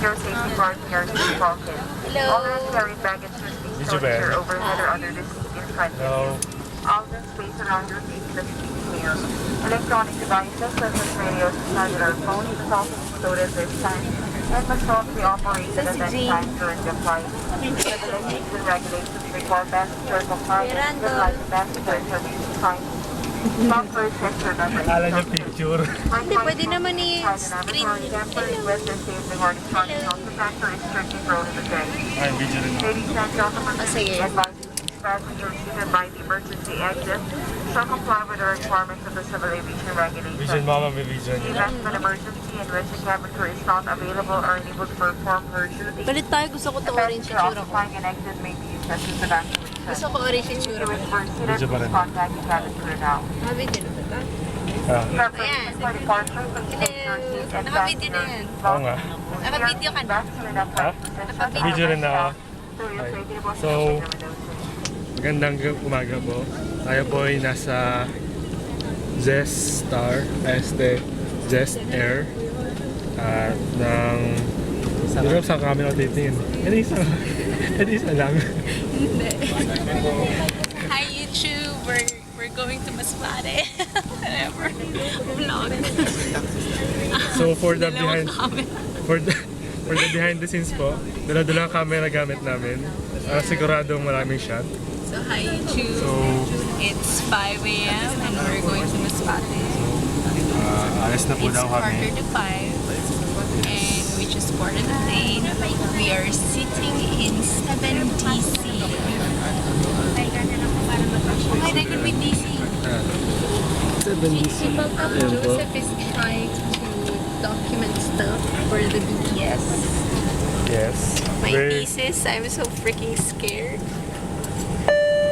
Your safety card in your seat pocket. All unnecessary baggage must be stored in your overhead or under the seat in front of you. All the space around your seat must be clear. Electronic devices such as radios and cellular phones must also be loaded at this time and must not be operated at any time during the flight. Regulations and regulations require passenger compliance with like passenger information signs. Alam niya picture. Hindi, pwede naman i-screen. Ay, video rin ako. Sige. Passengers seated by the emergency exit shall comply with the requirements of the civil aviation regulations. Vision mama, may vision. In event of an emergency in which the cabin crew is not available or unable to perform her duty, Balit tayo, gusto ko the to orange passenger yung tsura ko. occupying an exit may be used as his evacuation. Gusto ko orange yung If tsura you ko. wish for seated, Video pa rin. please contact the cabin crew now. Nakabidyo na ba? Preparation for departure from the your seat and Nakabidyo na yan. Oo nga. Nakabidyo ka na. Ha? Video rin ako. So, magandang umaga po. Tayo po ay nasa Zest Star, Zest Air ng... Hindi ko saan kami titingin. Isa lang. Hindi. Hi YouTube! We're going to Masbate. Whatever. Vlog. So for the behind the scenes po, dala-dala ang camera gamit namin. Siguradong maraming shot. So hi YouTube. So, It's 5 a.m. and we're going to Masbate. alas na po It's daw kami. 4:45 and we just boarded the plane. We are sitting in 7DC. Oh my, that could be DC. 7DC. Joseph is trying to document stuff for the BTS. Yes. My thesis, I'm so freaking scared.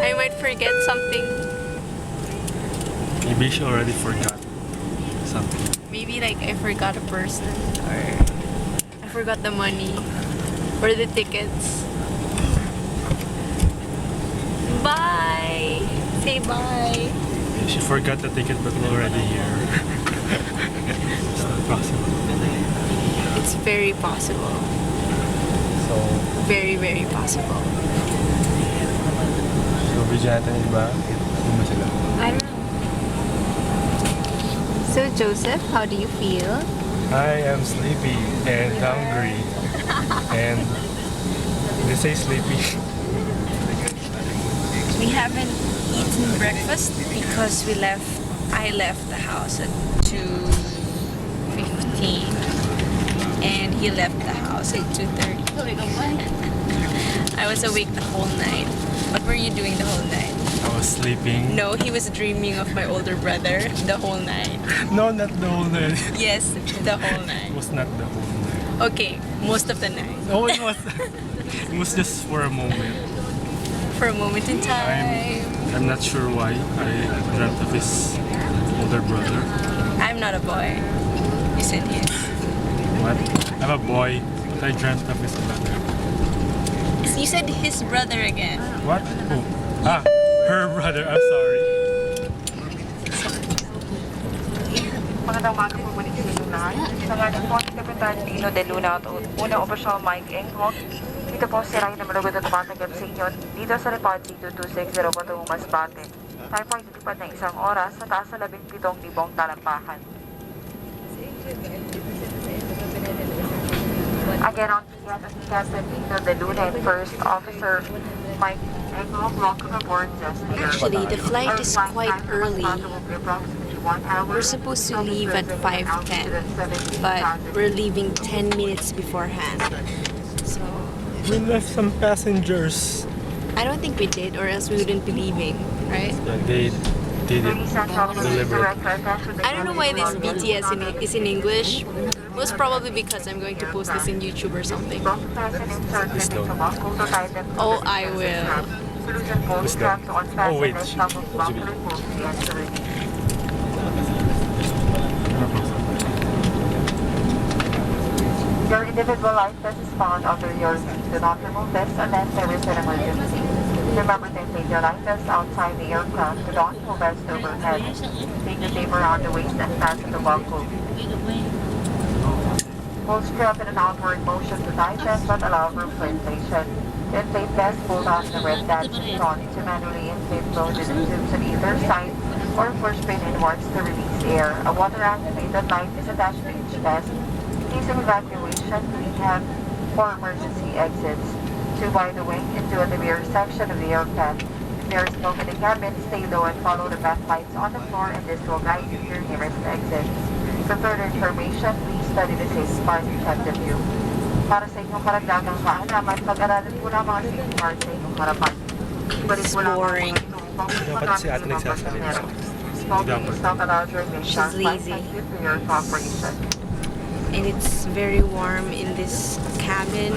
I might forget something. Maybe she already forgot something. Maybe like I forgot a person or I forgot the money or the tickets. Bye! Say bye! She forgot the ticket but we're already here. It's not possible. It's very possible. So, Very, very possible. video natin iba. Hindi ba sila? I don't know. So Joseph, how do you feel? I am sleepy and hungry. And they say sleepy. We haven't eaten breakfast because I left the house at 2:15 and he left the house at 2:30. I was awake the whole night. What were you doing the whole night? I was sleeping. No, he was dreaming of my older brother the whole night. No, not the whole night. Yes, the whole It night. was not the whole night. Okay, most of the night. Oh, it was. It was just for a moment. For a moment in time. I'm not sure why I dreamt of his older brother. I'm not a boy. You said yes. What? I'm a boy, but I dreamt of his brother. You said his brother again. What? Who? Ah, her brother. I'm sorry. Magandang umaga po muli sa inyo lahat. Sa ngalan po ni Kapitan Dino de Luna at unang opisyal Mike Enghot. Dito po si Ryan na malugod at tumatagap sa inyo dito sa Repod C2260 patungong Masbate. Tayo po ay tutupad ng isang oras sa taas sa 17,000 talampakan. Again, on behalf of Captain Dino de Luna and First Officer Mike Enghot, welcome aboard just here. Actually, the flight is quite early. We're supposed to leave at 5:10, but we're leaving 10 minutes beforehand. So, We left some passengers. I don't think we did, or else we wouldn't be leaving, right? They did it deliberately. I don't know why this BTS is in English. Most probably because I'm going to post this in YouTube or something. Oh, I will. Who's that? Oh, wait. Your individual life vest is found under your seat. Do not remove this unless there is an emergency. Remember to take your life vest outside the aircraft. Do not pull vest overhead. Take the tape around the waist and fasten the buckle. We'll strap in an outward motion to tighten but allow room for inflation. To inflate less, pull down the red dancing on to manually inflate loaded tubes on either side or push pin inwards to release air. A water-activated light is attached to each desk. Using evacuation, we have 4 emergency exits. 2 by the wing into the rear section of the aircraft. If there is smoke in the cabin, stay low and follow the backlights on the floor and this will guide you to your nearest exit. For further information, please study the safety part and check the view. Para sa inyong karagdagang kaalaman, pag-aralan po na mga safety part sa inyong harapan. Ibalik mo lang boring. Dapat si ate nagsasalita. Smoking is not allowed during this She's time. lazy. Thank you for your cooperation. And it's very warm in this cabin.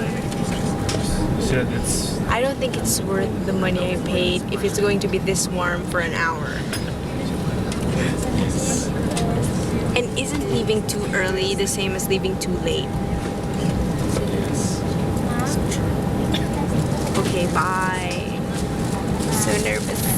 Said it's I don't think it's worth the money I paid if it's going to be this warm for an hour. And isn't leaving too early the same as leaving too late? Okay, bye. So nervous.